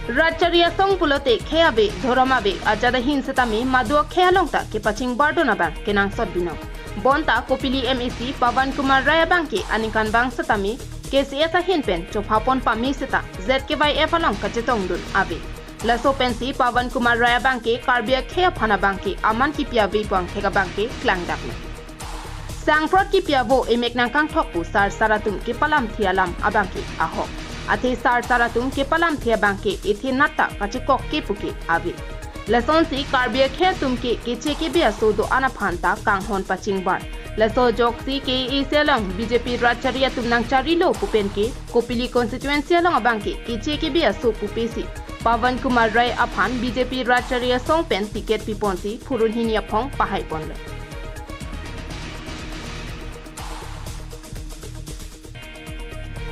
Racharia song pulote kheabe dhoramabe ajada hin setami madua khealongta ke paching bardona bang kenang sotbino. Bonta kopili MEC Pavan Kumar Raya bangke anikan bang setami KCS hinpen chophapon pami seta ZKYF along kachetong dun abe. Laso pensi Pavan Kumar Raya bangke karbia khea phana bangke aman kipia vipang khega bangke klang dakne. Sangprot kipia vo emek nangkang thokpu sar saratum ke palam thialam abangke aho. Ate sar saratum ke palam thia bangke ethi natta kachikok ke puke ave. Lason si karbia khe tumke ke cheke bia sodo anaphanta kanghon paching bar. Laso joksi ke iselang BJP Racharia tumnang charilo pupen ke kopili constituency along abangke ke cheke bia so pupesi. Pavan Kumar Rai aphan BJP Racharia song pen ticket piponsi phurun hinia phong pahai ponle.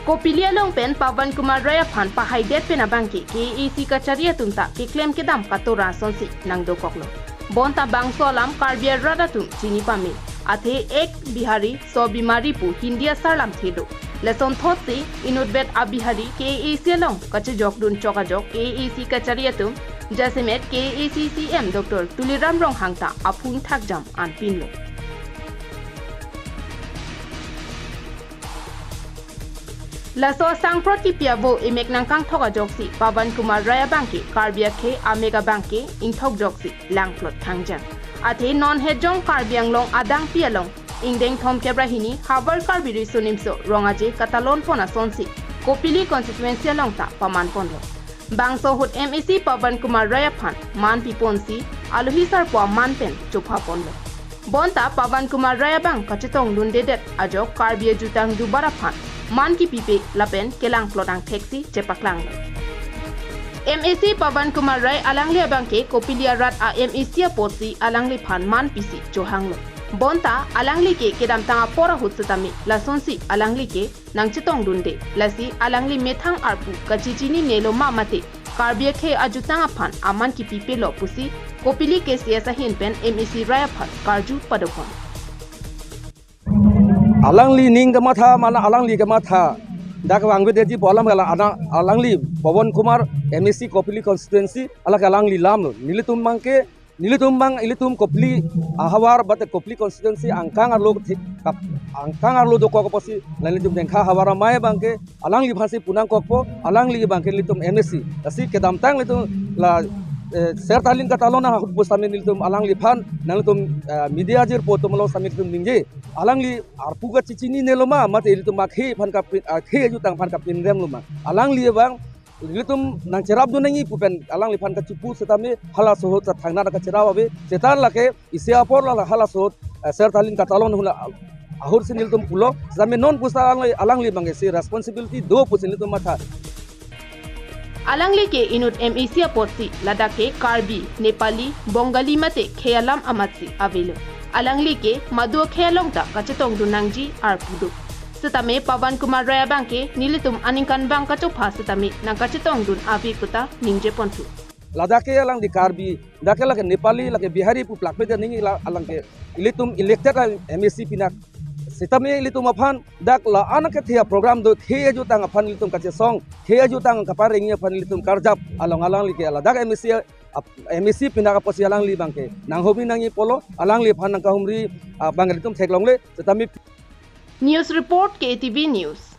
Kopilia long pen Pavan Kumar Raya phan pahai det pen abangke KEC kacharia tumta ke claim ke dam katora sonsi nang do koklo. Bonta bang solam karbia radatum chini pame. Athe ek bihari so bimari pu hindia sarlam thedo. Lesson thosi inudbet abihari KEC long kache jokdun chokajok KEC kacharia tum jasimet KEC CM Dr. Tuliram Rong hangta apung thakjam an pinlo. Laso sangprot ki piabo emek nangkang thoga joksi Pavan Kumar Raya bangke karbia ke amega bangke ingthok joksi langplot khangjang ate non hejong karbiang long adang pialong ingdeng thom kebrahini habar karbiri sunimso rongaje katalon pona sonsi kopili constituency longta paman ponlo bangso hut MEC Pavan Kumar Raya phan man piponsi aluhi sarpwa manpen chopha ponlo bonta Pavan Kumar Raya bang kachitong lundedet ajok karbia jutang dubara phan man ki pipe lapen kelang plotang taxi cepaklang. MEC Pavan Kumar Rai alangli abangke kopilia rat a MEC posi alangli phan man pisi johanglo. Bonta alangli ke kedam tanga pora hutsutami lasonsi alangli ke nang chitong dunde lasi alangli methang arpu kachichini nelo mamate karbia ke ajutanga phan aman ki pipe lo pusi kopili ke siasa hinpen MEC Rai phan karju padopon. Alangli ning ke matha mana alangli ke matha dak wangbe deji polam gala alangli Pavan Kumar MEC kopili constituency alangli lam nilitum mangke nilitum bang ilitum kopili ahawar bat kopili constituency angkang arlo doko posi nilitum dengkha hawara mai bangke alangli phasi punang kokpo alangli bangke litum MEC asi kedam tang litum la sertalin katalona hubus samin nilitum alangli phan nalitum media jir poto malo samin litum ningje alangli arpuga cicini neloma mate litum makhe phan ka khe jutang phan ka pinrem luma alangli bang litum nang cerab do nangi pupen alangli phan ka chupu setame hala sohot thangna ka cerab abe setan lake isia por la hala sohot sertalin katalon hula ahur sin litum pulo zame non pusa alangli bange se responsibility do pusin litum matha Alangli ke inut MEC posi ladake Karbi, Nepali, Bongali mate khealam amatsi avelo. Alangli ke madu khealong ta kachetong dunangji arpudu. Setame Pavan Kumar Raya bangke nilitum aningkan bang kachopa setame nang kachetong dun avi kuta ningje pontu. Ladake alang di Karbi, dake lake Nepali lake Bihari pu plakpe ningi alang ke ilitum elected MEC pinak Sitame litum aphan dak la anak thia program do thia jutang aphan litum kache song thia jutang kaparing aphan litum karjap along like ala dak MEC pinaka posi alang li bangke nang hobi nangi polo alang li phan nang kahumri bang litum theklongle sitame News report KTV News.